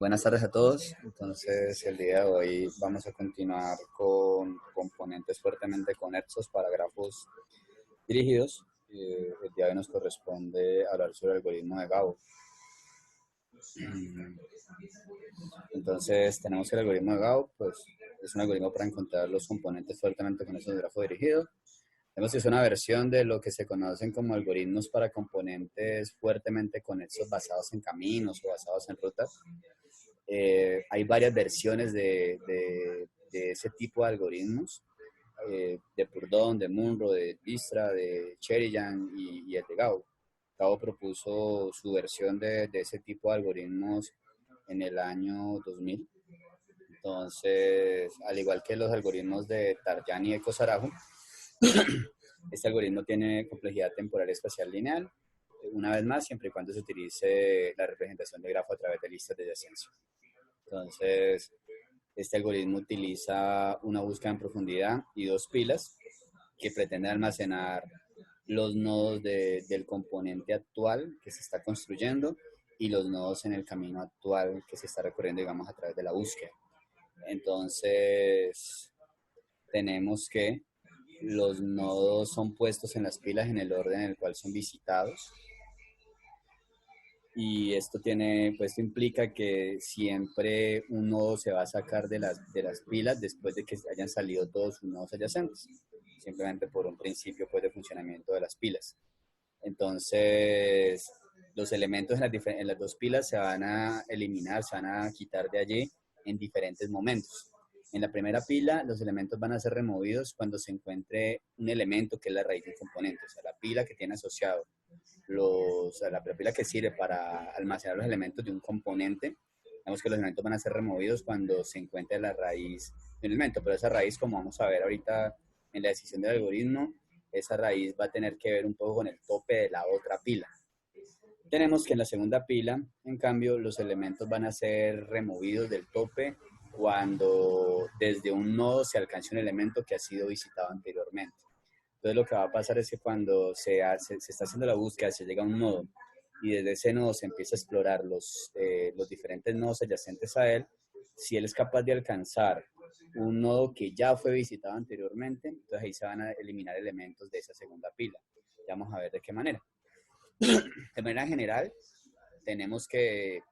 Buenas tardes a todos. Entonces, el día de hoy vamos a continuar con componentes fuertemente conexos para grafos dirigidos. El día de hoy nos corresponde hablar sobre el algoritmo de Gauss. Entonces, tenemos que el algoritmo de Gauss, pues, es un algoritmo para encontrar los componentes fuertemente conexos del grafo dirigido. Vemos que es una versión de lo que se conocen como algoritmos para componentes fuertemente conexos basados en caminos o basados en rutas. Hay varias versiones de ese tipo de algoritmos, de Purdon, de Munro, de Dijkstra, de Sheridan y el de Gauss. Gauss propuso su versión de ese tipo de algoritmos en el año 2000. Entonces, al igual que los algoritmos de Tarjan y de Kozarajo, este algoritmo tiene complejidad temporal y espacial lineal, una vez más, siempre y cuando se utilice la representación de grafo a través de listas de adyacencia. Entonces, este algoritmo utiliza una búsqueda en profundidad y dos pilas que pretenden almacenar los nodos del componente actual que se está construyendo y los nodos en el camino actual que se está recorriendo, digamos, a través de la búsqueda. Entonces, tenemos que los nodos son puestos en las pilas en el orden en el cual son visitados. Y esto implica que siempre un nodo se va a sacar de las pilas después de que hayan salido todos sus nodos adyacentes, simplemente por un principio de funcionamiento de las pilas. Entonces, los elementos en las dos pilas se van a eliminar, se van a quitar de allí en diferentes momentos. En la primera pila, los elementos van a ser removidos cuando se encuentre un elemento que es la raíz del componente, o sea, la pila que tiene asociado la pila que sirve para almacenar los elementos de un componente. Vemos que los elementos van a ser removidos cuando se encuentre la raíz de un elemento, pero esa raíz, como vamos a ver ahorita en la decisión del algoritmo, esa raíz va a tener que ver un poco con el tope de la otra pila. Tenemos que en la segunda pila, en cambio, los elementos van a ser removidos del tope cuando desde un nodo se alcance un elemento que ha sido visitado anteriormente. Entonces lo que va a pasar es que cuando se está haciendo la búsqueda, se llega a un nodo y desde ese nodo se empieza a explorar los diferentes nodos adyacentes a él. Si él es capaz de alcanzar un nodo que ya fue visitado anteriormente, entonces ahí se van a eliminar elementos de esa segunda pila. Ya vamos a ver de qué manera. De manera general, tenemos que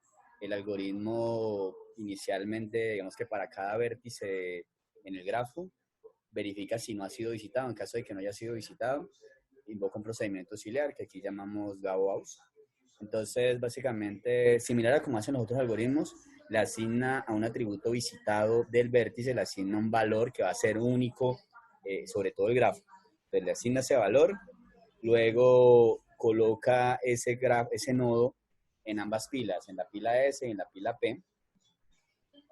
el algoritmo inicialmente, digamos que para cada vértice en el grafo, verifica si no ha sido visitado. En caso de que no haya sido visitado, invoca un procedimiento auxiliar que aquí llamamos Gauss. Entonces, básicamente, similar a como hacen los otros algoritmos, le asigna a un atributo visitado del vértice, le asigna un valor que va a ser único sobre todo el grafo. Entonces, le asigna ese valor, luego coloca ese nodo en ambas pilas, en la pila S y en la pila P,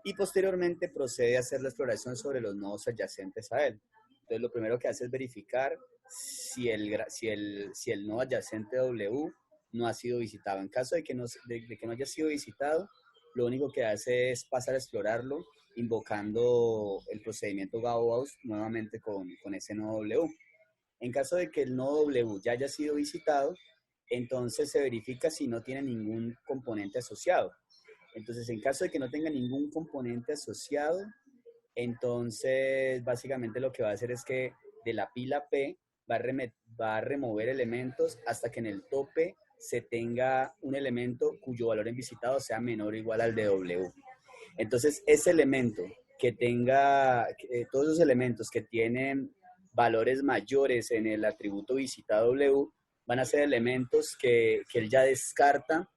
y posteriormente procede a hacer la exploración sobre los nodos adyacentes a él. Entonces, lo primero que hace es verificar si el nodo adyacente W no ha sido visitado. En caso de que no haya sido visitado, lo único que hace es pasar a explorarlo invocando el procedimiento Gauss nuevamente con ese nodo W. En caso de que el nodo W ya haya sido visitado, entonces se verifica si no tiene ningún componente asociado. Entonces, en caso de que no tenga ningún componente asociado, entonces básicamente lo que va a hacer es que de la pila P va a remover elementos hasta que en el tope se tenga un elemento cuyo valor en visitado sea menor o igual al de W. Entonces, ese elemento que tenga, todos esos elementos que tienen valores mayores en el atributo visitado W, van a ser elementos que él ya descarta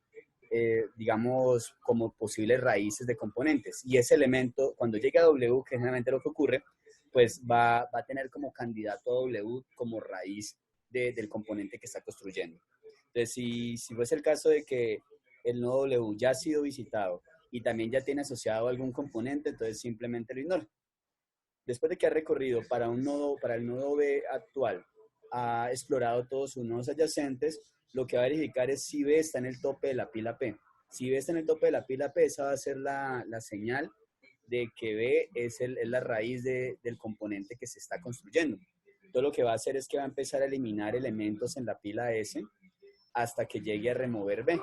digamos, como posibles raíces de componentes. Y ese elemento, cuando llegue a W, que es generalmente lo que ocurre, pues va a tener como candidato a W como raíz del componente que está construyendo. Entonces, si fuese el caso de que el nodo W ya ha sido visitado y también ya tiene asociado algún componente, entonces simplemente lo ignora. Después de que ha recorrido para el nodo B actual, ha explorado todos sus nodos adyacentes, lo que va a verificar es si B está en el tope de la pila P. Si B está en el tope de la pila P, esa va a ser la señal de que B es la raíz del componente que se está construyendo. Entonces lo que va a hacer es que va a empezar a eliminar elementos en la pila S hasta que llegue a remover B.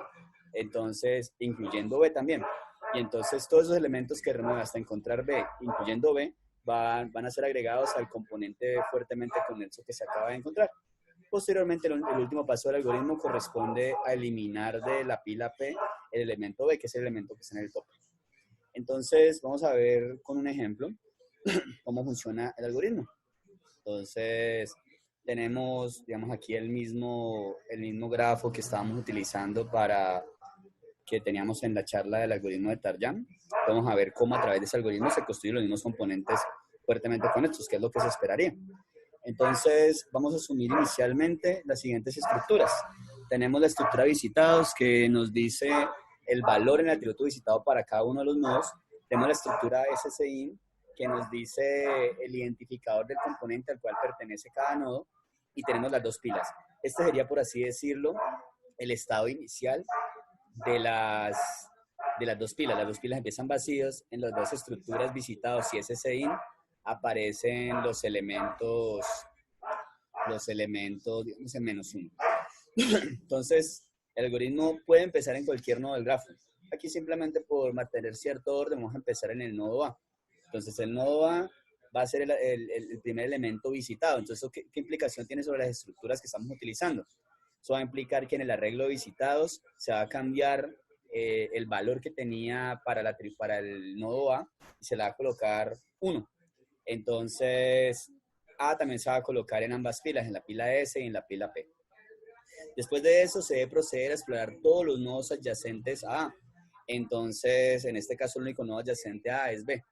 Entonces, incluyendo B también. Y entonces todos esos elementos que remueve hasta encontrar B, incluyendo B, van a ser agregados al componente fuertemente conexo que se acaba de encontrar. Posteriormente, el último paso del algoritmo corresponde a eliminar de la pila P el elemento B, que es el elemento que está en el tope. Entonces, vamos a ver con un ejemplo cómo funciona el algoritmo. Entonces, tenemos, digamos, aquí el mismo grafo que estábamos utilizando que teníamos en la charla del algoritmo de Tarjan. Vamos a ver cómo a través de ese algoritmo se construyen los mismos componentes fuertemente conexos, que es lo que se esperaría. Entonces, vamos a asumir inicialmente las siguientes estructuras. Tenemos la estructura visitados, que nos dice el valor en el atributo visitado para cada uno de los nodos. Tenemos la estructura SSIN, que nos dice el identificador del componente al cual pertenece cada nodo. Y tenemos las dos pilas. Este sería, por así decirlo, el estado inicial de las dos pilas. Las dos pilas empiezan vacíos. En las dos estructuras visitados y SSIN aparecen los elementos, digamos, en -1. Entonces, el algoritmo puede empezar en cualquier nodo del grafo. Aquí simplemente por mantener cierto orden vamos a empezar en el nodo A. Entonces, el nodo A va a ser el primer elemento visitado. Entonces, ¿qué implicación tiene sobre las estructuras que estamos utilizando? Eso va a implicar que en el arreglo de visitados se va a cambiar el valor que tenía para el nodo A y se le va a colocar 1. Entonces, A también se va a colocar en ambas pilas, en la pila S y en la pila P. Después de eso, se debe proceder a explorar todos los nodos adyacentes a A. Entonces, en este caso, el único nodo adyacente a A es B.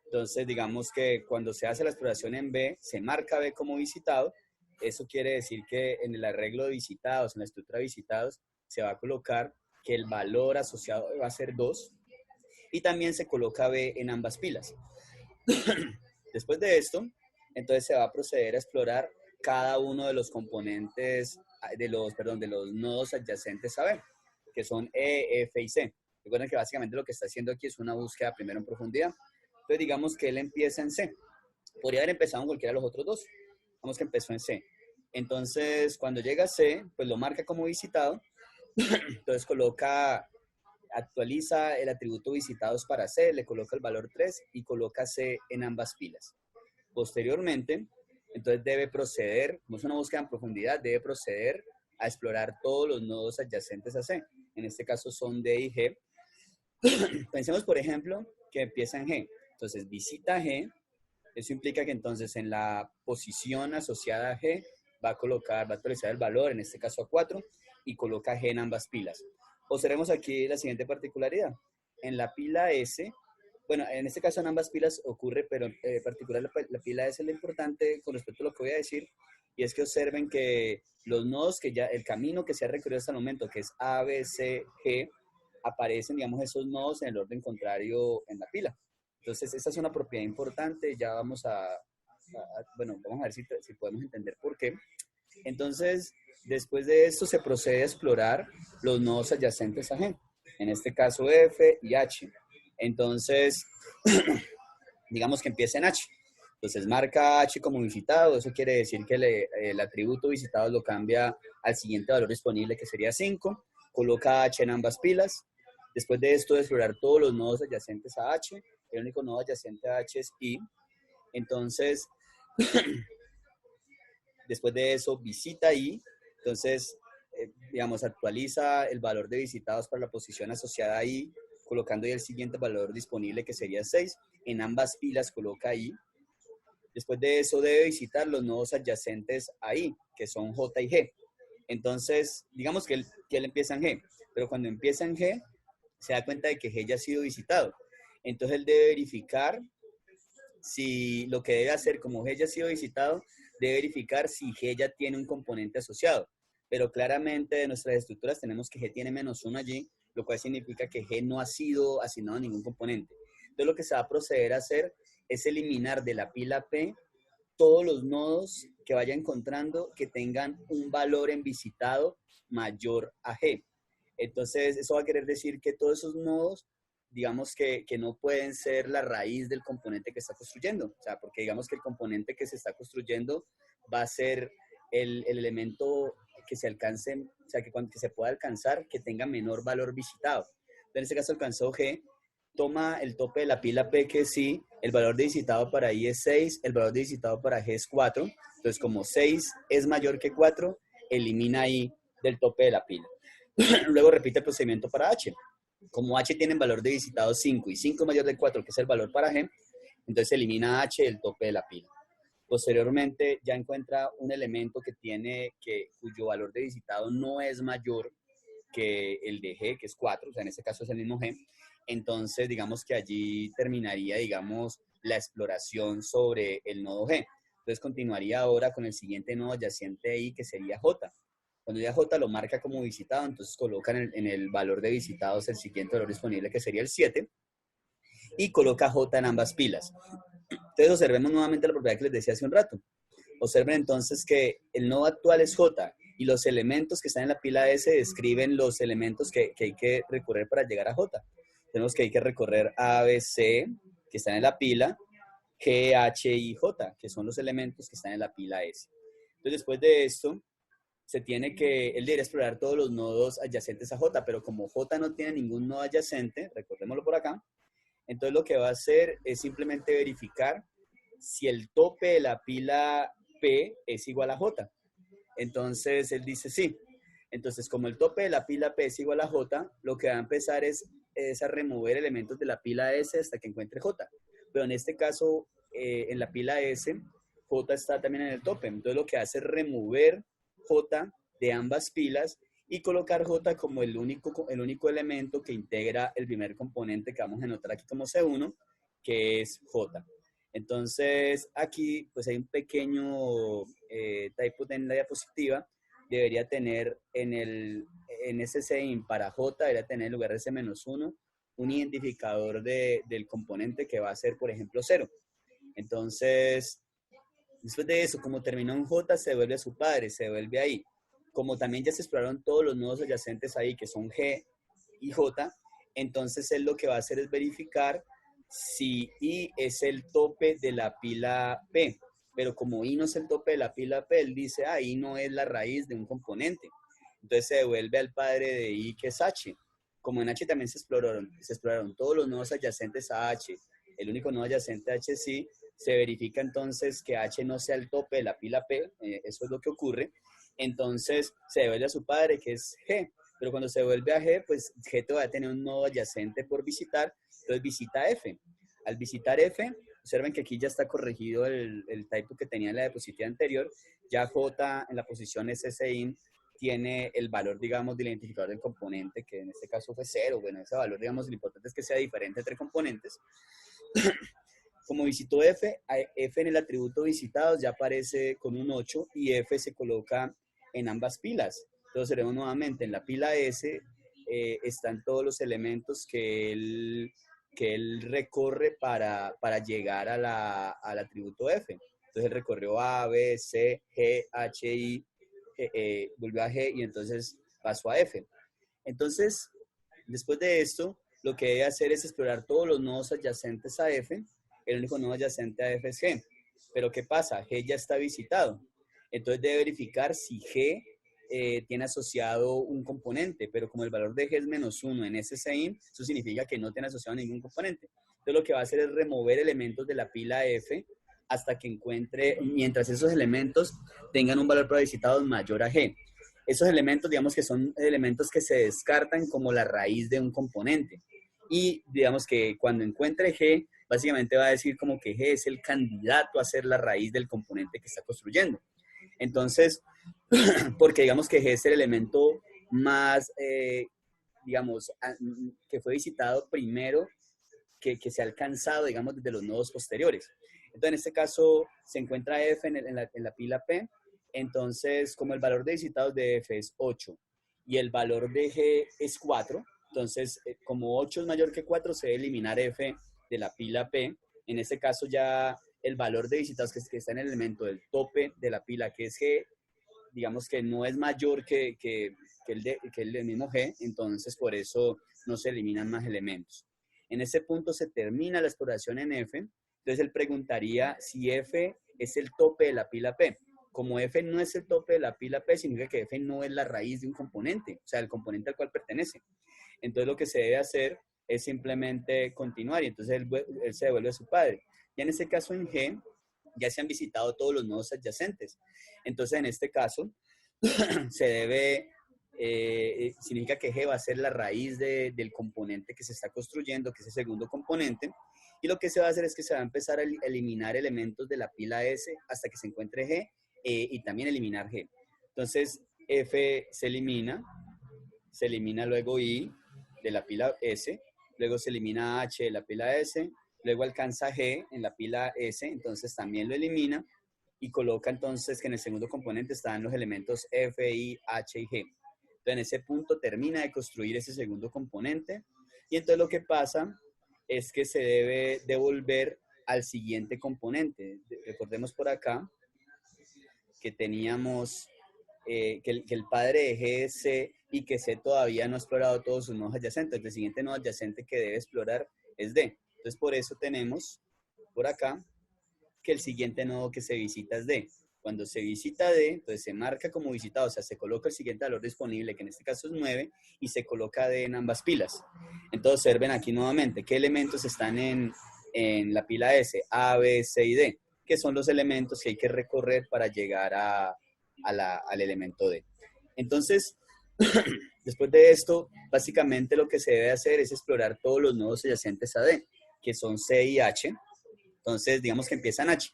Entonces, digamos que cuando se hace la exploración en B, se marca B como visitado. Eso quiere decir que en el arreglo de visitados, en la estructura de visitados, se va a colocar que el valor asociado va a ser 2. Y también se coloca B en ambas pilas. Después de esto, entonces se va a proceder a explorar cada uno de los componentes, de los nodos adyacentes a B, que son E, F y C. Recuerden que básicamente lo que está haciendo aquí es una búsqueda primero en profundidad. Entonces digamos que él empieza en C. Podría haber empezado en cualquiera de los otros dos. Digamos que empezó en C. Entonces, cuando llega a C, pues lo marca como visitado. Entonces actualiza el atributo visitados para C, le coloca el valor 3 y coloca C en ambas pilas. Posteriormente, entonces debe proceder, como es una búsqueda en profundidad, debe proceder a explorar todos los nodos adyacentes a C. En este caso son D y G. Pensemos, por ejemplo, que empieza en G. Entonces, visita G. Eso implica que entonces en la posición asociada a G va a actualizar el valor, en este caso a 4, y coloca G en ambas pilas. Observemos aquí la siguiente particularidad. En la pila S, bueno, en este caso en ambas pilas ocurre, pero en particular la pila S es lo importante con respecto a lo que voy a decir, y es que observen que los nodos el camino que se ha recorrido hasta el momento, que es A, B, C, G, aparecen, digamos, esos nodos en el orden contrario en la pila. Entonces, esta es una propiedad importante. Ya vamos vamos a ver si podemos entender por qué. Entonces, después de esto se procede a explorar los nodos adyacentes a G. En este caso, F y H. Entonces, digamos que empieza en H. Entonces, marca H como visitado. Eso quiere decir que el atributo visitado lo cambia al siguiente valor disponible, que sería 5. Coloca H en ambas pilas. Después de esto, de explorar todos los nodos adyacentes a H. El único nodo adyacente a H es I. Entonces, después de eso, visita I. Entonces, digamos, actualiza el valor de visitados para la posición asociada a I, colocando ahí el siguiente valor disponible, que sería 6. En ambas pilas coloca I. Después de eso, debe visitar los nodos adyacentes a I, que son J y G. Entonces, digamos que él empieza en G, pero cuando empieza en G, se da cuenta de que G ya ha sido visitado. Entonces, él debe verificar si lo que debe hacer, como G ya ha sido visitado, debe verificar si G ya tiene un componente asociado. Pero claramente de nuestras estructuras tenemos que G tiene -1 allí, lo cual significa que G no ha sido asignado a ningún componente. Entonces, lo que se va a proceder a hacer es eliminar de la pila P todos los nodos que vaya encontrando que tengan un valor en visitado mayor a G. Entonces, eso va a querer decir que todos esos nodos, digamos que no pueden ser la raíz del componente que está construyendo. O sea, porque digamos que el componente que se está construyendo va a ser el elemento que se alcance, o sea, que se pueda alcanzar, que tenga menor valor visitado. Entonces, en este caso alcanzó G. toma el tope de la pila P que sí, el valor de visitado para I es 6, el valor de visitado para G es 4. Entonces, como 6 es mayor que 4, elimina I del tope de la pila. Luego repite el procedimiento para H. Como H tiene valor de visitado 5 y 5 es mayor de 4, que es el valor para G, entonces elimina H del tope de la pila. Posteriormente ya encuentra un elemento cuyo valor de visitado no es mayor que el de G, que es 4, o sea, en este caso es el mismo G. Entonces, digamos que allí terminaría, digamos, la exploración sobre el nodo G. Entonces, continuaría ahora con el siguiente nodo adyacente ahí, que sería J. Cuando ya J lo marca como visitado, entonces coloca en el valor de visitados el siguiente valor disponible, que sería el 7, y coloca J en ambas pilas. Entonces, observemos nuevamente la propiedad que les decía hace un rato. Observen entonces que el nodo actual es J y los elementos que están en la pila S describen los elementos que hay que recorrer para llegar a J. Tenemos que hay que recorrer A, B, C, que están en la pila, G, H y J, que son los elementos que están en la pila S. Entonces, después de esto, él debería explorar todos los nodos adyacentes a J, pero como J no tiene ningún nodo adyacente, recordémoslo por acá, entonces lo que va a hacer es simplemente verificar si el tope de la pila P es igual a J. Entonces él dice sí. Entonces, como el tope de la pila P es igual a J, lo que va a empezar es a remover elementos de la pila S hasta que encuentre J. Pero en este caso, en la pila S, J está también en el tope. Entonces lo que hace es remover J de ambas pilas y colocar J como el único elemento que integra el primer componente que vamos a anotar aquí como C1, que es J. Entonces, aquí pues hay un pequeño typo en la diapositiva. Debería tener en ese SEIN para J, debería tener en lugar de C-1 un identificador del componente que va a ser, por ejemplo, 0. Entonces, después de eso, como terminó en J, se devuelve a su padre, se devuelve ahí. Como también ya se exploraron todos los nodos adyacentes ahí, que son G y J, entonces él lo que va a hacer es verificar si I es el tope de la pila P. Pero como I no es el tope de la pila P, él dice, I no es la raíz de un componente. Entonces se devuelve al padre de I, que es H. Como en H también se exploraron todos los nodos adyacentes a H, el único nodo adyacente a H sí, se verifica entonces que H no sea el tope de la pila P, eso es lo que ocurre. Entonces se devuelve a su padre, que es G. Pero cuando se vuelve a G, pues G va a tener un nodo adyacente por visitar, entonces visita F. Al visitar F, observen que aquí ya está corregido el typo que tenía en la diapositiva anterior. Ya J en la posición SSIN tiene el valor, digamos, del identificador del componente, que en este caso fue 0. Bueno, ese valor, digamos, lo importante es que sea diferente entre componentes. Como visitó F, F en el atributo visitados ya aparece con un 8 y F se coloca en ambas pilas. Entonces, veremos nuevamente, en la pila S están todos los elementos que él recorre para llegar al atributo F. Entonces, él recorrió A, B, C, G, H, I, volvió a G y entonces pasó a F. Entonces, después de esto, lo que debe hacer es explorar todos los nodos adyacentes a F. El único nodo adyacente a F es G. Pero ¿qué pasa? G ya está visitado. Entonces debe verificar si G tiene asociado un componente, pero como el valor de G es -1 en ese SEIN, eso significa que no tiene asociado ningún componente. Entonces lo que va a hacer es remover elementos de la pila F hasta que encuentre, mientras esos elementos tengan un valor para visitados mayor a G. Esos elementos, digamos que son elementos que se descartan como la raíz de un componente. Y digamos que cuando encuentre G, básicamente va a decir como que G es el candidato a ser la raíz del componente que está construyendo. Entonces, porque digamos que G es el elemento más, digamos, que fue visitado primero, que se ha alcanzado, digamos, desde los nodos posteriores. Entonces, en este caso, se encuentra F en la pila P. Entonces, como el valor de visitados de F es 8 y el valor de G es 4, entonces, como 8 es mayor que 4, se debe eliminar F de la pila P. En este caso, ya el valor de visitados que está en el elemento del tope de la pila, que es G, digamos que no es mayor que el del mismo G, entonces por eso no se eliminan más elementos. En ese punto se termina la exploración en F, entonces él preguntaría si F es el tope de la pila P. Como F no es el tope de la pila P, significa que F no es la raíz de un componente, o sea, el componente al cual pertenece. Entonces lo que se debe hacer es simplemente continuar y entonces él se devuelve a su padre. Ya en este caso en G, ya se han visitado todos los nodos adyacentes. Entonces en este caso se debe, significa que G va a ser la raíz del componente que se está construyendo, que es el segundo componente. Y lo que se va a hacer es que se va a empezar a eliminar elementos de la pila S hasta que se encuentre G y también eliminar G. Entonces F se elimina luego I de la pila S, luego se elimina H de la pila S, luego alcanza G en la pila S, entonces también lo elimina y coloca entonces que en el segundo componente están los elementos F, I, H y G. Entonces en ese punto termina de construir ese segundo componente y entonces lo que pasa es que se debe devolver al siguiente componente. Recordemos por acá que teníamos que el padre de G es C y que C todavía no ha explorado todos sus nodos adyacentes. El siguiente nodo adyacente que debe explorar es D. Entonces, por eso tenemos por acá que el siguiente nodo que se visita es D. Cuando se visita D, entonces se marca como visitado, o sea, se coloca el siguiente valor disponible, que en este caso es 9, y se coloca D en ambas pilas. Entonces, observen aquí nuevamente qué elementos están en la pila S, A, B, C y D, que son los elementos que hay que recorrer para llegar al elemento D. Entonces, después de esto, básicamente lo que se debe hacer es explorar todos los nodos adyacentes a D, que son C y H. Entonces, digamos que empieza en H.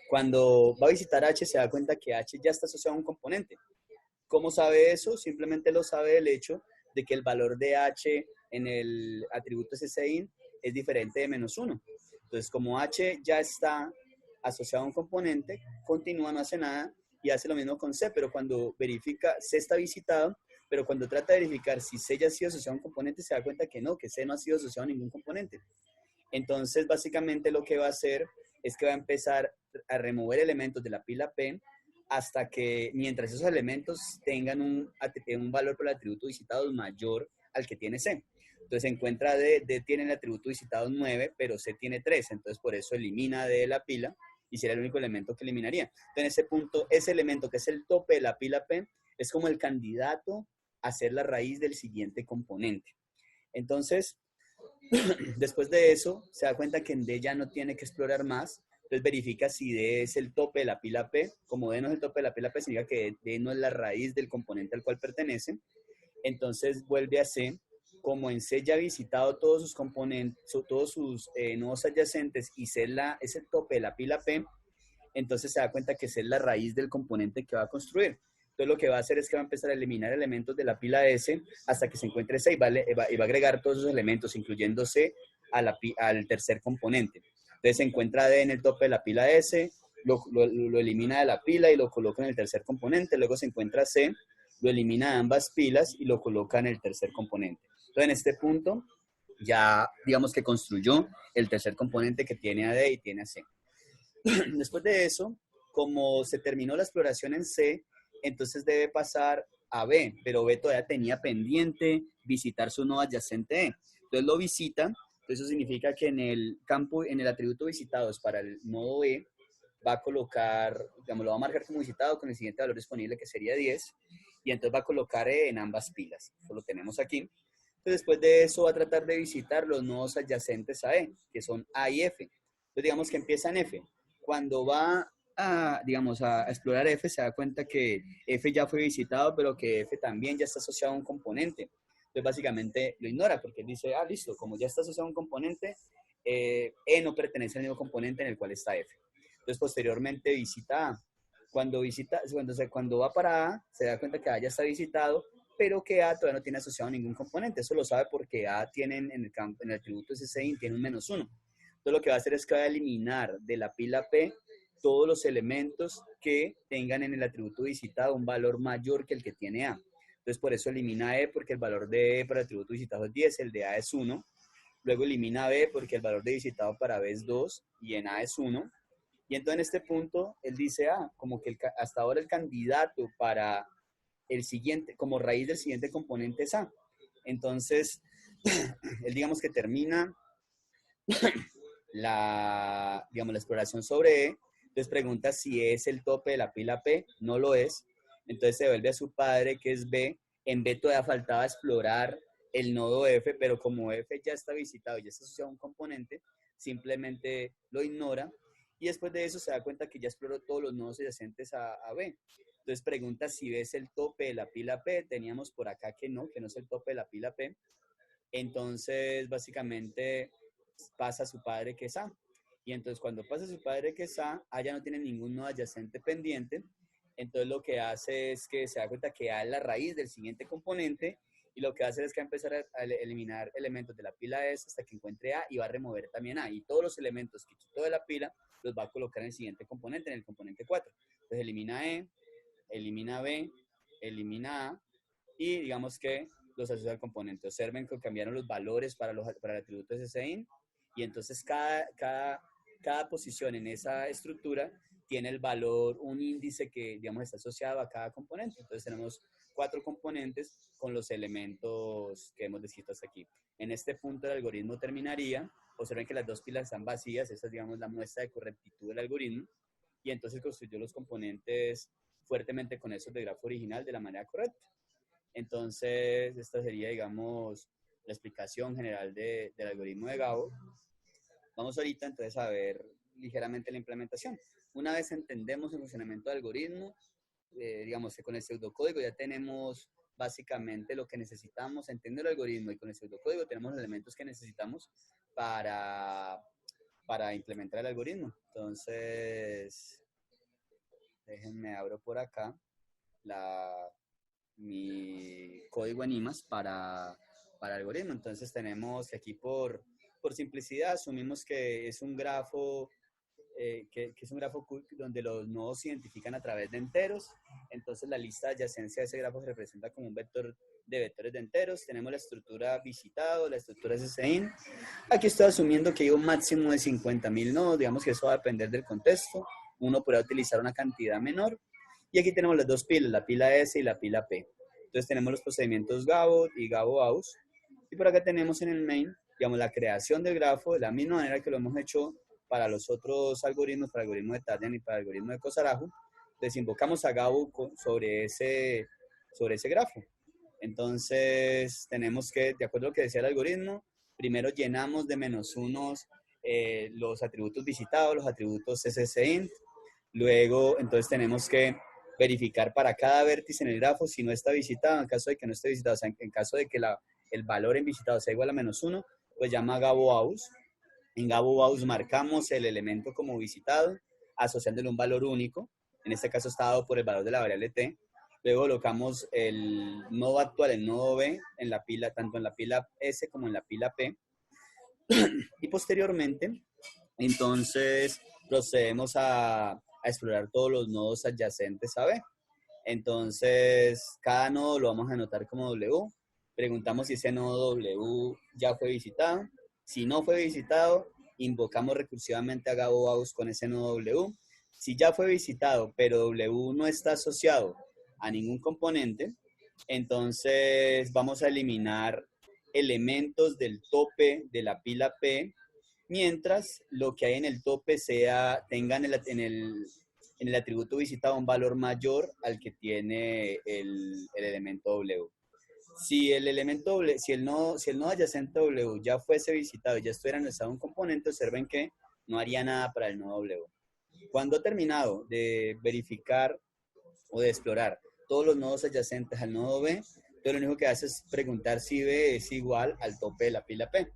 Cuando va a visitar H, se da cuenta que H ya está asociado a un componente. ¿Cómo sabe eso? Simplemente lo sabe del hecho de que el valor de H en el atributo SCIN es diferente de -1. Entonces, como H ya está asociado a un componente, continúa, no hace nada y hace lo mismo con C, pero cuando verifica, C está visitado, pero cuando trata de verificar si C ya ha sido asociado a un componente, se da cuenta que no, que C no ha sido asociado a ningún componente. Entonces, básicamente lo que va a hacer es que va a empezar a remover elementos de la pila P hasta que, mientras esos elementos tengan un valor por el atributo visitado mayor al que tiene C. Entonces, se encuentra D tiene el atributo visitado 9, pero C tiene 3. Entonces, por eso elimina D de la pila y será el único elemento que eliminaría. Entonces, en ese punto, ese elemento que es el tope de la pila P es como el candidato a ser la raíz del siguiente componente. Entonces, después de eso, se da cuenta que en D ya no tiene que explorar más. Entonces verifica si D es el tope de la pila P. Como D no es el tope de la pila P, significa que D no es la raíz del componente al cual pertenece. Entonces vuelve a C. Como en C ya ha visitado todos sus componentes, todos sus nodos adyacentes y C es el tope de la pila P, entonces se da cuenta que C es la raíz del componente que va a construir. Entonces lo que va a hacer es que va a empezar a eliminar elementos de la pila S hasta que se encuentre C y va a agregar todos esos elementos, incluyendo C, al tercer componente. Entonces se encuentra D en el tope de la pila S, lo elimina de la pila y lo coloca en el tercer componente. Luego se encuentra C, lo elimina de ambas pilas y lo coloca en el tercer componente. Entonces en este punto ya digamos que construyó el tercer componente que tiene a D y tiene a C. Después de eso, como se terminó la exploración en C, entonces debe pasar a B, pero B todavía tenía pendiente visitar su nodo adyacente E. Entonces lo visita, entonces eso significa que en el campo, en el atributo visitados para el nodo E, va a colocar, digamos, lo va a marcar como visitado con el siguiente valor disponible que sería 10, y entonces va a colocar E en ambas pilas. Eso lo tenemos aquí. Entonces después de eso va a tratar de visitar los nodos adyacentes a E, que son A y F. Entonces digamos que empieza en F. Cuando va digamos, a explorar F, se da cuenta que F ya fue visitado, pero que F también ya está asociado a un componente. Entonces, básicamente lo ignora porque él dice, listo, como ya está asociado a un componente, E no pertenece al mismo componente en el cual está F. Entonces, posteriormente visita A. Cuando va para A, se da cuenta que A ya está visitado, pero que A todavía no tiene asociado ningún componente. Eso lo sabe porque A tiene en el atributo SCIN tiene un -1. Entonces, lo que va a hacer es que va a eliminar de la pila P todos los elementos que tengan en el atributo visitado un valor mayor que el que tiene A. Entonces, por eso elimina E, porque el valor de E para el atributo visitado es 10, el de A es 1. Luego elimina B, porque el valor de visitado para B es 2 y en A es 1. Y entonces, en este punto, él dice, como que hasta ahora el candidato para el siguiente, como raíz del siguiente componente es A. Entonces, él digamos que termina la exploración sobre E. Entonces pregunta si es el tope de la pila P, no lo es. Entonces se vuelve a su padre, que es B. En B todavía faltaba explorar el nodo F, pero como F ya está visitado, ya está asociado a un componente, simplemente lo ignora y después de eso se da cuenta que ya exploró todos los nodos adyacentes a B. Entonces pregunta si ves el tope de la pila P, teníamos por acá que no es el tope de la pila P. Entonces básicamente pasa a su padre que es A. Y entonces cuando pasa a su padre que es A, A ya no tiene ningún nodo adyacente pendiente. Entonces lo que hace es que se da cuenta que A es la raíz del siguiente componente y lo que hace es que va a empezar a eliminar elementos de la pila S hasta que encuentre A y va a remover también A. Y todos los elementos que quitó de la pila los va a colocar en el siguiente componente, en el componente 4. Entonces elimina E, elimina B, elimina A y digamos que los asocia al componente. Observen que cambiaron los valores para el atributo SSIN y entonces cada posición en esa estructura tiene el valor, un índice que, digamos, está asociado a cada componente. Entonces tenemos 4 componentes con los elementos que hemos descrito hasta aquí. En este punto el algoritmo terminaría. Observen que las 2 pilas están vacías. Esa es, digamos, la muestra de correctitud del algoritmo. Y entonces construyó los componentes fuertemente con esos de grafo original de la manera correcta. Entonces, esta sería, digamos, la explicación general del algoritmo de Gabo. Vamos ahorita entonces a ver ligeramente la implementación. Una vez entendemos el funcionamiento del algoritmo, digamos que con el pseudocódigo ya tenemos básicamente lo que necesitamos, entender el algoritmo y con el pseudocódigo tenemos los elementos que necesitamos para implementar el algoritmo. Entonces, déjenme abro por acá mi código en IMAS para algoritmo. Entonces tenemos que aquí por simplicidad asumimos que es un grafo que es un grafo donde los nodos se identifican a través de enteros. Entonces la lista de adyacencia de ese grafo se representa como un vector de vectores de enteros. Tenemos la estructura visitado, la estructura SSIN. Aquí estoy asumiendo que hay un máximo de 50.000 nodos. Digamos que eso va a depender del contexto. Uno podrá utilizar una cantidad menor. Y aquí tenemos las 2 pilas, la pila S y la pila P. Entonces tenemos los procedimientos Gabo y Gabo-Aus. Y por acá tenemos en el main, digamos, la creación del grafo de la misma manera que lo hemos hecho para los otros algoritmos, para el algoritmo de Tardian y para el algoritmo de Kozarajo. Entonces invocamos a Gabo sobre ese grafo. Entonces tenemos que, de acuerdo a lo que decía el algoritmo, primero llenamos de -1 los atributos visitados, los atributos SSInt. Luego, entonces tenemos que verificar para cada vértice en el grafo si no está visitado. En caso de que no esté visitado, o sea, en caso de que el valor en visitado sea igual a -1, pues llama Gabo-Aus. En Gabo-Aus marcamos el elemento como visitado, asociándole un valor único. En este caso está dado por el valor de la variable t. Luego colocamos el nodo actual, el nodo B, en la pila, tanto en la pila S como en la pila P. Y posteriormente, entonces, procedemos a explorar todos los nodos adyacentes a B. Entonces, cada nodo lo vamos a anotar como W. Preguntamos si ese nodo W ya fue visitado. Si no fue visitado, invocamos recursivamente a Gabo-Aus con ese nodo W. Si ya fue visitado, pero W no está asociado a ningún componente, entonces vamos a eliminar elementos del tope de la pila P, mientras lo que hay en el tope tenga en el atributo visitado un valor mayor al que tiene el elemento W. Si el nodo adyacente W ya fuese visitado y ya estuviera en el estado de un componente, observen que no haría nada para el nodo W. Cuando he terminado de verificar o de explorar todos los nodos adyacentes al nodo B, entonces lo único que hace es preguntar si B es igual al tope de la pila P.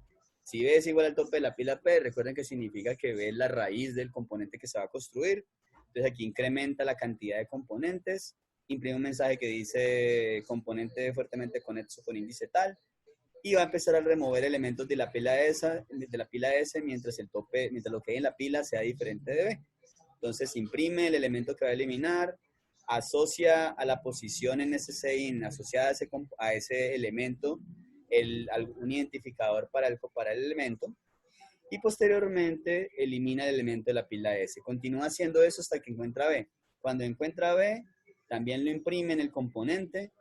Si B es igual al tope de la pila P, recuerden que significa que B es la raíz del componente que se va a construir. Entonces aquí incrementa la cantidad de componentes, imprime un mensaje que dice componente fuertemente conexo con índice tal, y va a empezar a remover elementos de la pila S, mientras lo que hay en la pila sea diferente de B. Entonces imprime el elemento que va a eliminar, asocia a la posición en SSIN asociada a ese elemento un identificador para el elemento y posteriormente elimina el elemento de la pila S. Continúa haciendo eso hasta que encuentra B. Cuando encuentra B, también lo imprime en el componente,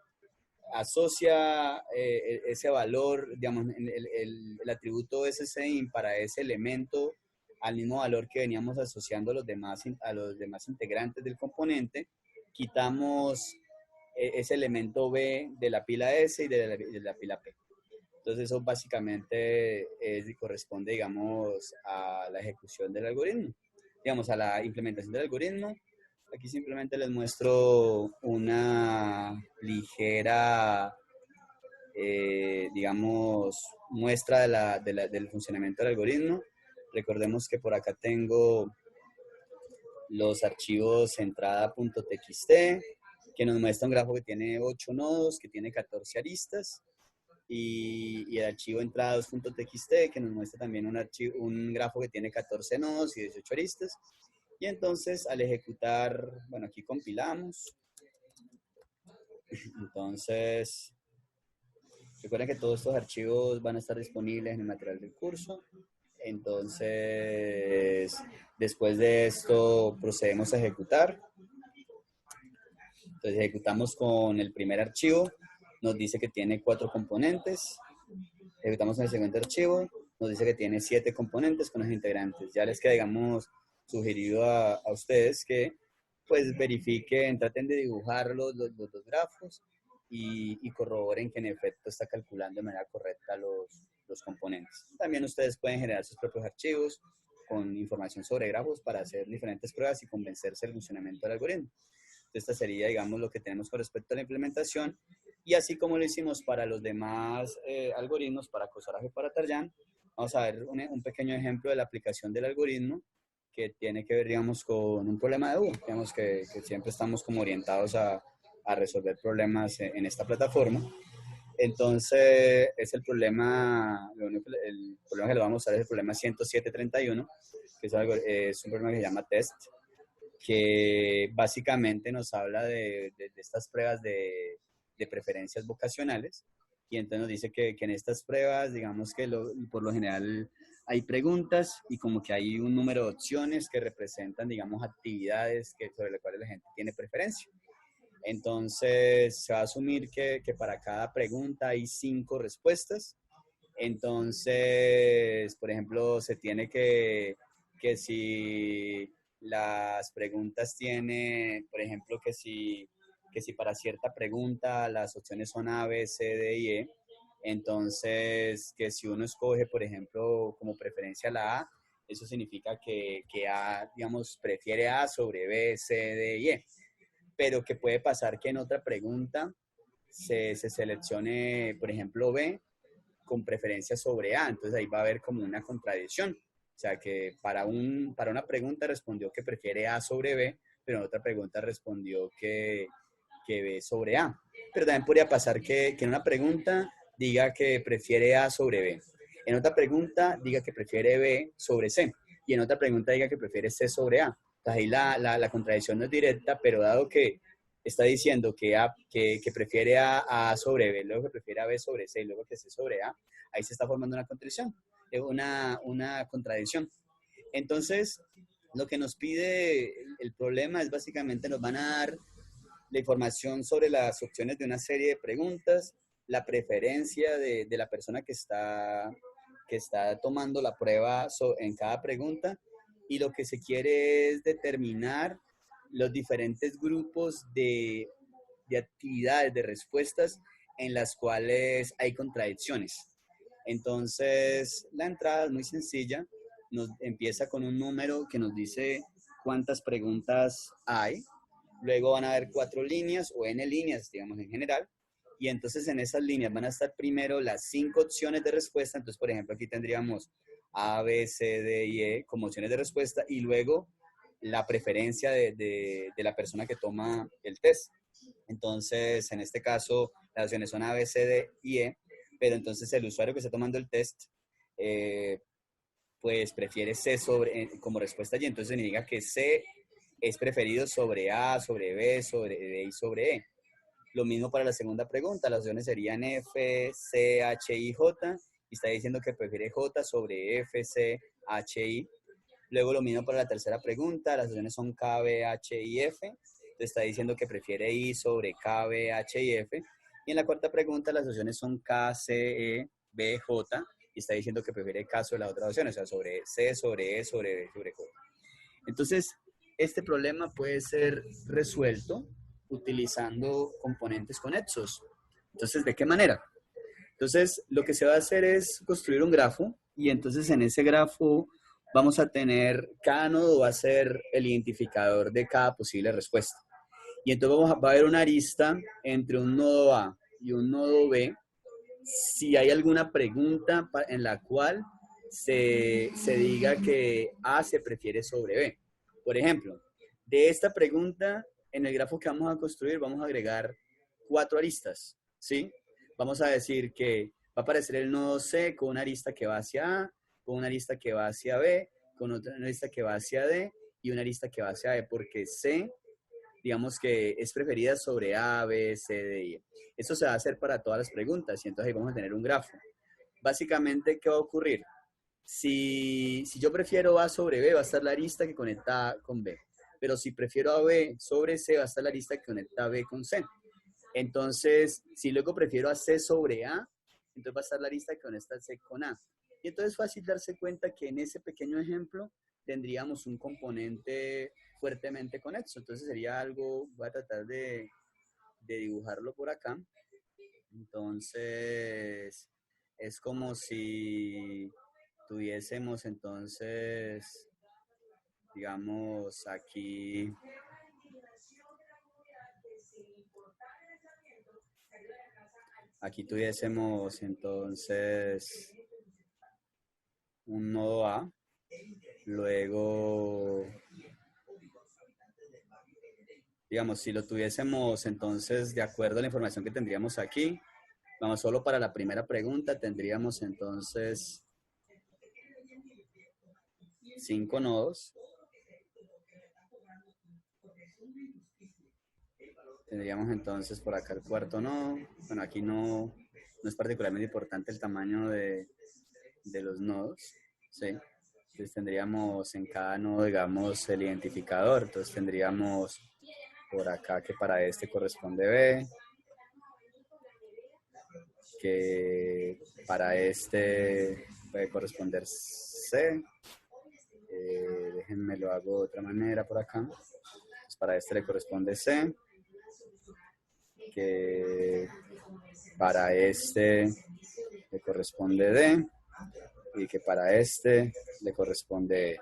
asocia ese valor, digamos, el atributo SSIN para ese elemento al mismo valor que veníamos asociando a los demás integrantes del componente. Quitamos ese elemento B de la pila S y de la pila P. Entonces eso básicamente corresponde, digamos, a la ejecución del algoritmo, digamos, a la implementación del algoritmo. Aquí simplemente les muestro una ligera, digamos, muestra del funcionamiento del algoritmo. Recordemos que por acá tengo los archivos entrada.txt, que nos muestra un grafo que tiene 8 nodos, que tiene 14 aristas, y el archivo entradas.txt, que nos muestra también un grafo que tiene 14 nodos y 18 aristas. Y entonces al ejecutar, bueno, aquí compilamos. Entonces, recuerden que todos estos archivos van a estar disponibles en el material del curso. Entonces, después de esto procedemos a ejecutar. Entonces ejecutamos con el primer archivo, nos dice que tiene 4 componentes. Ejecutamos con el segundo archivo, nos dice que tiene 7 componentes con los integrantes. Ya les queda, digamos, sugerido a ustedes que pues verifiquen, traten de dibujar los dos grafos y corroboren que en efecto está calculando de manera correcta los componentes. También ustedes pueden generar sus propios archivos con información sobre grafos para hacer diferentes pruebas y convencerse del funcionamiento del algoritmo. Esta sería, digamos, lo que tenemos con respecto a la implementación. Y así como lo hicimos para los demás algoritmos, para Cosarajo y para Tarjan, vamos a ver un pequeño ejemplo de la aplicación del algoritmo que tiene que ver, digamos, con un problema de U. Digamos que siempre estamos como orientados a resolver problemas en esta plataforma. Entonces, es el problema, el problema que le vamos a usar es el problema 10731, que es un problema que se llama test, que básicamente nos habla de estas pruebas de preferencias vocacionales, y entonces nos dice que en estas pruebas, digamos que por lo general hay preguntas y como que hay un número de opciones que representan, digamos, actividades sobre las cuales la gente tiene preferencia. Entonces se va a asumir que para cada pregunta hay 5 respuestas. Entonces, por ejemplo, se tiene que si las preguntas tienen, por ejemplo, que si para cierta pregunta las opciones son A, B, C, D y E, entonces que si uno escoge, por ejemplo, como preferencia la A, eso significa que A, digamos, prefiere A sobre B, C, D y E. Pero que puede pasar que en otra pregunta se seleccione, por ejemplo, B con preferencia sobre A. Entonces ahí va a haber como una contradicción. O sea, que para una pregunta respondió que prefiere A sobre B, pero en otra pregunta respondió que B sobre A. Pero también podría pasar que en una pregunta diga que prefiere A sobre B. En otra pregunta diga que prefiere B sobre C. Y en otra pregunta diga que prefiere C sobre A. Entonces ahí la contradicción no es directa, pero dado que está diciendo que prefiere A sobre B, luego que prefiere a B sobre C y luego que C sobre A, ahí se está formando una contradicción. Una contradicción. Entonces, lo que nos pide el problema es básicamente nos van a dar la información sobre las opciones de una serie de preguntas, la preferencia de la persona que está tomando la prueba en cada pregunta, y lo que se quiere es determinar los diferentes grupos de actividades, de respuestas en las cuales hay contradicciones. Entonces, la entrada es muy sencilla. Nos empieza con un número que nos dice cuántas preguntas hay. Luego van a haber 4 líneas o n líneas, digamos, en general. Y entonces en esas líneas van a estar primero las 5 opciones de respuesta. Entonces, por ejemplo, aquí tendríamos A, B, C, D y E como opciones de respuesta. Y luego la preferencia de la persona que toma el test. Entonces, en este caso, las opciones son A, B, C, D y E. Pero entonces el usuario que está tomando el test, pues prefiere C como respuesta y entonces significa que C es preferido sobre A, sobre B, sobre D y sobre E. Lo mismo para la segunda pregunta, las opciones serían F, C, H, I, J, y está diciendo que prefiere J sobre F, C, H, I. Luego lo mismo para la tercera pregunta, las opciones son K, B, H, I, F, entonces está diciendo que prefiere I sobre K, B, H, I, F. Y en la cuarta pregunta las opciones son K, C, E, B, J, y está diciendo que prefiere K sobre las otras opciones, o sea, sobre C, sobre E, sobre B, sobre J. Entonces, este problema puede ser resuelto utilizando componentes conexos. Entonces, ¿de qué manera? Entonces, lo que se va a hacer es construir un grafo y entonces en ese grafo vamos a tener, cada nodo va a ser el identificador de cada posible respuesta. Y entonces va a haber una arista entre un nodo A y un nodo B si hay alguna pregunta en la cual se diga que A se prefiere sobre B. Por ejemplo, de esta pregunta, en el grafo que vamos a construir, vamos a agregar 4 aristas, ¿sí? Vamos a decir que va a aparecer el nodo C con una arista que va hacia A, con una arista que va hacia B, con otra arista que va hacia D y una arista que va hacia E, porque C, digamos que es preferida sobre A, B, C, D y E. Eso se va a hacer para todas las preguntas y entonces ahí vamos a tener un grafo. Básicamente, ¿qué va a ocurrir? Si yo prefiero A sobre B, va a estar la arista que conecta A con B. Pero si prefiero A B sobre C, va a estar la arista que conecta B con C. Entonces, si luego prefiero a C sobre A, entonces va a estar la arista que conecta C con A. Y entonces es fácil darse cuenta que en ese pequeño ejemplo tendríamos un componente fuertemente conexo. Entonces sería algo, voy a tratar de dibujarlo por acá. Entonces, es como si tuviésemos entonces, digamos, aquí tuviésemos entonces un nodo A, luego, digamos, si lo tuviésemos entonces de acuerdo a la información que tendríamos aquí, vamos solo para la primera pregunta, tendríamos entonces 5 nodos. Tendríamos entonces por acá el cuarto nodo. Bueno, aquí no es particularmente importante el tamaño de los nodos, ¿sí? Entonces tendríamos en cada nodo, digamos, el identificador. Entonces tendríamos por acá que para este corresponde B, que para este puede corresponder C. Déjenme lo hago de otra manera por acá. Entonces, para este le corresponde C, que para este le corresponde D y que para este le corresponde E.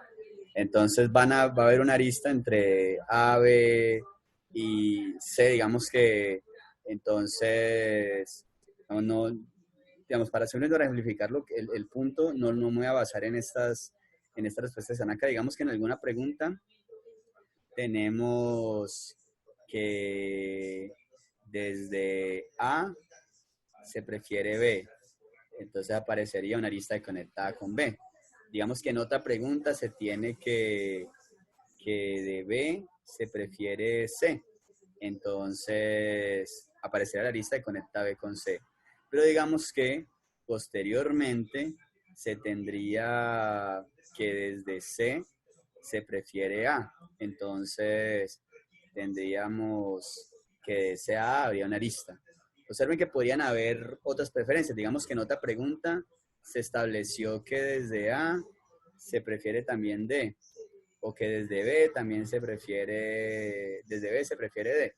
Entonces va a haber una arista entre A, B y C, digamos que entonces digamos, para hacer para ejemplificar el punto, no me voy a basar en estas respuestas que están acá. Digamos que en alguna pregunta tenemos que desde A se prefiere B. Entonces aparecería una arista conectada con B. Digamos que en otra pregunta se tiene que de B se prefiere C. Entonces aparecerá la arista conectada B con C. Pero digamos que posteriormente se tendría que desde C se prefiere A. Entonces tendríamos que de C a A habría una arista. Observen que podrían haber otras preferencias. Digamos que en otra pregunta se estableció que desde A se prefiere también D, o que desde B también desde B se prefiere D.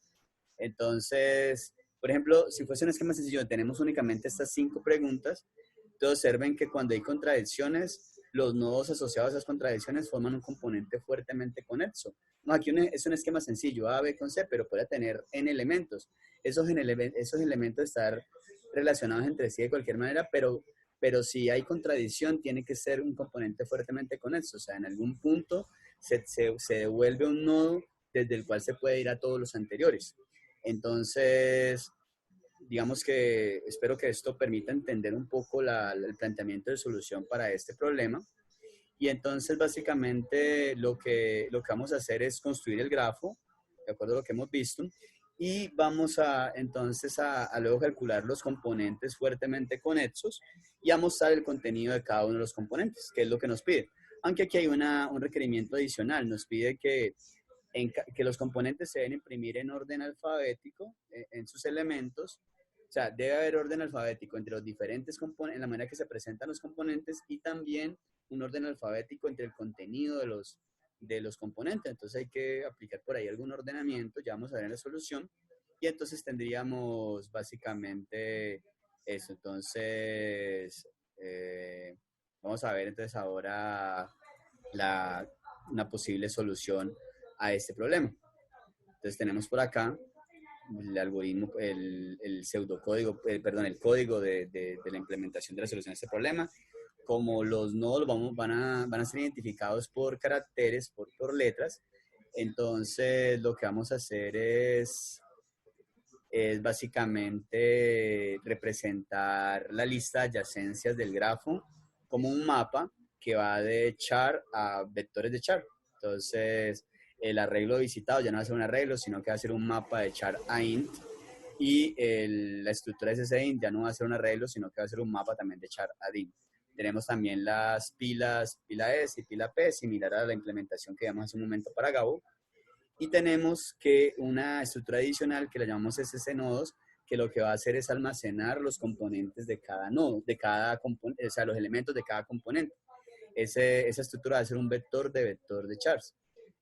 Entonces, por ejemplo, si fuese un esquema sencillo, tenemos únicamente estas 5 preguntas, entonces observen que cuando hay contradicciones, los nodos asociados a esas contradicciones forman un componente fuertemente conexo. No, aquí es un esquema sencillo, A, B con C, pero puede tener N elementos. Esos elementos estar relacionados entre sí de cualquier manera, pero si hay contradicción, tiene que ser un componente fuertemente conexo. O sea, en algún punto se devuelve un nodo desde el cual se puede ir a todos los anteriores. Entonces, digamos que espero que esto permita entender un poco el planteamiento de solución para este problema. Y entonces, básicamente, lo que vamos a hacer es construir el grafo, de acuerdo a lo que hemos visto, y vamos entonces a luego calcular los componentes fuertemente conexos y a mostrar el contenido de cada uno de los componentes, que es lo que nos pide. Aunque aquí hay un requerimiento adicional, nos pide que los componentes se deben imprimir en orden alfabético en sus elementos. O sea, debe haber orden alfabético entre los diferentes componentes, en la manera que se presentan los componentes, y también un orden alfabético entre el contenido de los componentes. Entonces hay que aplicar por ahí algún ordenamiento, ya vamos a ver en la solución, y entonces tendríamos básicamente Eso, entonces, vamos a ver entonces ahora la, una posible solución a este problema. Entonces tenemos por acá el algoritmo, el pseudocódigo, perdón, el código de la implementación de la solución a este problema. Como los nodos van a ser identificados por caracteres, por letras, entonces lo que vamos a hacer es básicamente representar la lista de adyacencias del grafo como un mapa que va de char a vectores de char. Entonces, el arreglo visitado ya no va a ser un arreglo, sino que va a ser un mapa de char a int. Y la estructura de ese int ya no va a ser un arreglo, sino que va a ser un mapa también de char a int. Tenemos también las pilas, pila S y pila P, similar a la implementación que vimos hace un momento para Gabo. Y tenemos que una estructura adicional que la llamamos SC nodos, que lo que va a hacer es almacenar los componentes de cada nodo, de cada componente, o sea, los elementos de cada componente. Esa estructura va a ser un vector de chars.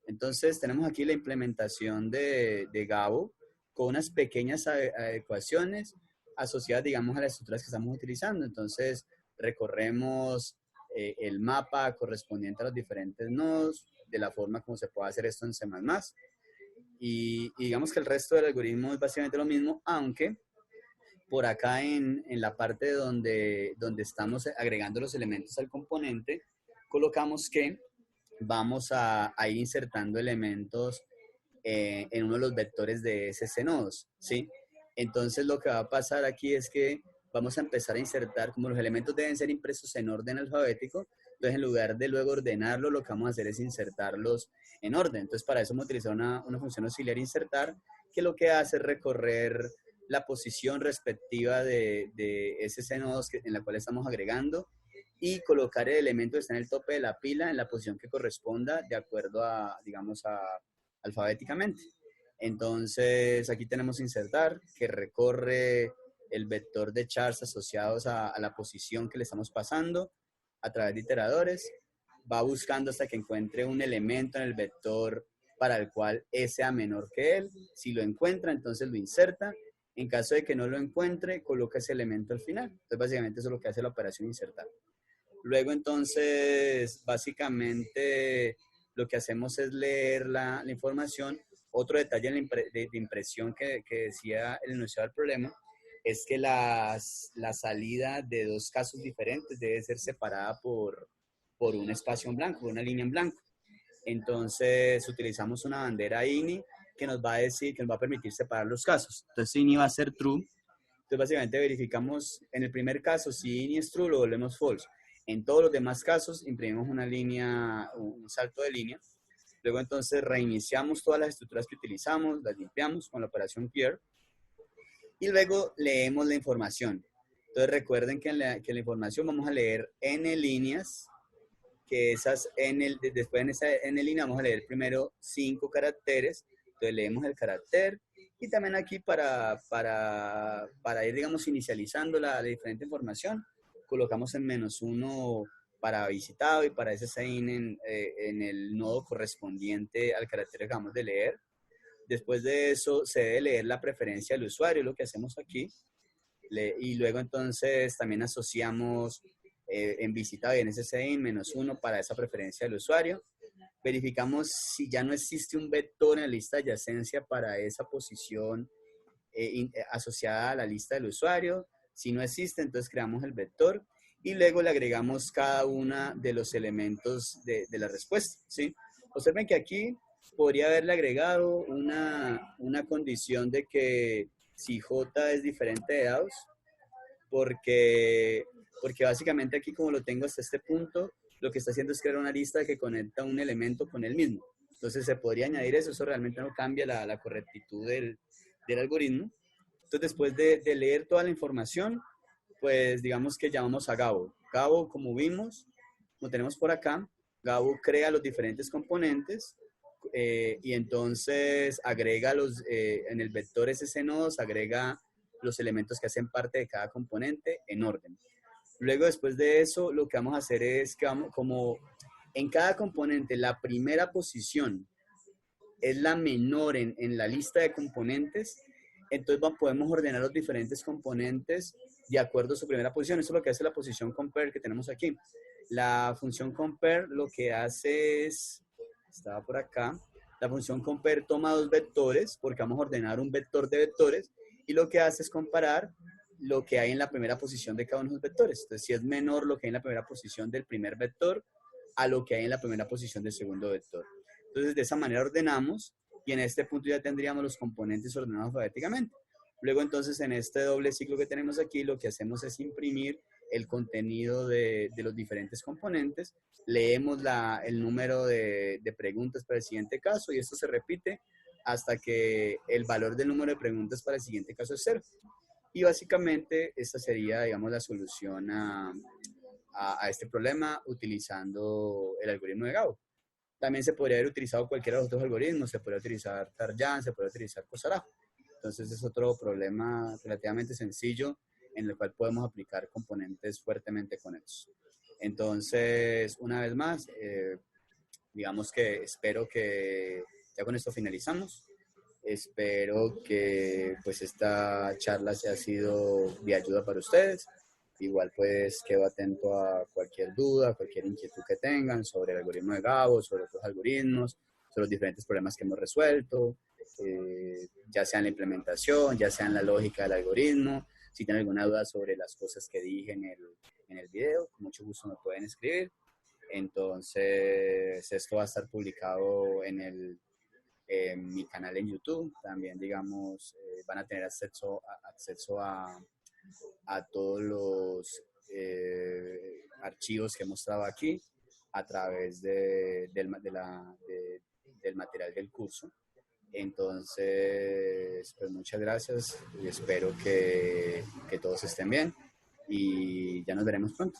Entonces, tenemos aquí la implementación de Gabo con unas pequeñas adecuaciones asociadas, digamos, a las estructuras que estamos utilizando. Entonces, recorremos el mapa correspondiente a los diferentes nodos, de la forma como se puede hacer esto en C++. Y digamos que el resto del algoritmo es básicamente lo mismo, aunque por acá en la parte donde estamos agregando los elementos al componente, colocamos que vamos a ir insertando elementos en uno de los vectores de SC nodos, ¿sí? Entonces lo que va a pasar aquí es que vamos a empezar a insertar, como los elementos deben ser impresos en orden alfabético, entonces en lugar de luego ordenarlo, lo que vamos a hacer es insertarlos en orden. Entonces para eso hemos utilizado una función auxiliar insertar, que lo que hace es recorrer la posición respectiva de SC nodos en la cual estamos agregando y colocar el elemento que está en el tope de la pila en la posición que corresponda de acuerdo a, digamos, alfabéticamente. Entonces, aquí tenemos insertar, que recorre el vector de chars asociados a la posición que le estamos pasando a través de iteradores. Va buscando hasta que encuentre un elemento en el vector para el cual S sea menor que él. Si lo encuentra, entonces lo inserta. En caso de que no lo encuentre, coloca ese elemento al final. Entonces, básicamente eso es lo que hace la operación insertar. Luego, entonces, básicamente lo que hacemos es leer la información. Otro detalle de impresión que decía el enunciado del problema es que la salida de dos casos diferentes debe ser separada por un espacio en blanco, por una línea en blanco. Entonces, utilizamos una bandera INI que nos va a decir, que nos va a permitir separar los casos. Entonces, INI va a ser true. Entonces, básicamente verificamos en el primer caso, si INI es true, lo volvemos false. En todos los demás casos, imprimimos una línea, un salto de línea. Luego, entonces, reiniciamos todas las estructuras que utilizamos, las limpiamos con la operación clear. Y luego leemos la información. Entonces, recuerden que en la información vamos a leer n líneas, que esas después en esa n línea vamos a leer primero 5 caracteres. Entonces, leemos el carácter. Y también aquí para ir, digamos, inicializando la diferente información, colocamos en -1 para visitado y para ese sign en el nodo correspondiente al carácter que acabamos de leer. Después de eso, se debe leer la preferencia del usuario, lo que hacemos aquí. Y luego, entonces, también asociamos en visitado y en ese sign -1 para esa preferencia del usuario. Verificamos si ya no existe un vector en la lista de adyacencia para esa posición asociada a la lista del usuario. Si no existe, entonces creamos el vector y luego le agregamos cada uno de los elementos de la respuesta, ¿sí? Observen que aquí podría haberle agregado una condición de que si J es diferente de dados, porque básicamente aquí como lo tengo hasta este punto, lo que está haciendo es crear una lista que conecta un elemento con el mismo. Entonces se podría añadir eso realmente no cambia la correctitud del algoritmo. Entonces después de leer toda la información, pues digamos que llamamos a Gabo. Gabo, como vimos, como tenemos por acá, Gabo crea los diferentes componentes y entonces agrega en el vector SC nodos, agrega los elementos que hacen parte de cada componente en orden. Luego, después de eso, lo que vamos a hacer es que como en cada componente la primera posición es la menor en la lista de componentes, entonces podemos ordenar los diferentes componentes de acuerdo a su primera posición. Eso es lo que hace la posición compare que tenemos aquí. La función compare lo que hace es, estaba por acá, la función compare toma dos vectores, porque vamos a ordenar un vector de vectores, y lo que hace es comparar lo que hay en la primera posición de cada uno de los vectores. Entonces, si es menor lo que hay en la primera posición del primer vector a lo que hay en la primera posición del segundo vector. Entonces, de esa manera ordenamos y en este punto ya tendríamos los componentes ordenados alfabéticamente. Luego, entonces, en este doble ciclo que tenemos aquí, lo que hacemos es imprimir el contenido de los diferentes componentes, leemos el número de preguntas para el siguiente caso y esto se repite hasta que el valor del número de preguntas para el siguiente caso es cero. Y básicamente esta sería, digamos, la solución a este problema utilizando el algoritmo de Gauss. También se podría haber utilizado cualquiera de los otros algoritmos, se podría utilizar Tarjan, se podría utilizar Cosaraj. Entonces es otro problema relativamente sencillo en el cual podemos aplicar componentes fuertemente conexos. Entonces, una vez más, digamos que espero que ya con esto finalizamos. Espero que pues esta charla haya sido de ayuda para ustedes. Igual pues quedo atento a cualquier duda, cualquier inquietud que tengan sobre el algoritmo de Gauss, sobre otros algoritmos, sobre los diferentes problemas que hemos resuelto, ya sea en la implementación, ya sea en la lógica del algoritmo. Si tienen alguna duda sobre las cosas que dije en el video, con mucho gusto me pueden escribir. Entonces, esto va a estar publicado en mi canal en YouTube. También, digamos, van a tener acceso a todos los archivos que he mostrado aquí a través del material del curso. Entonces, pues muchas gracias y espero que todos estén bien y ya nos veremos pronto.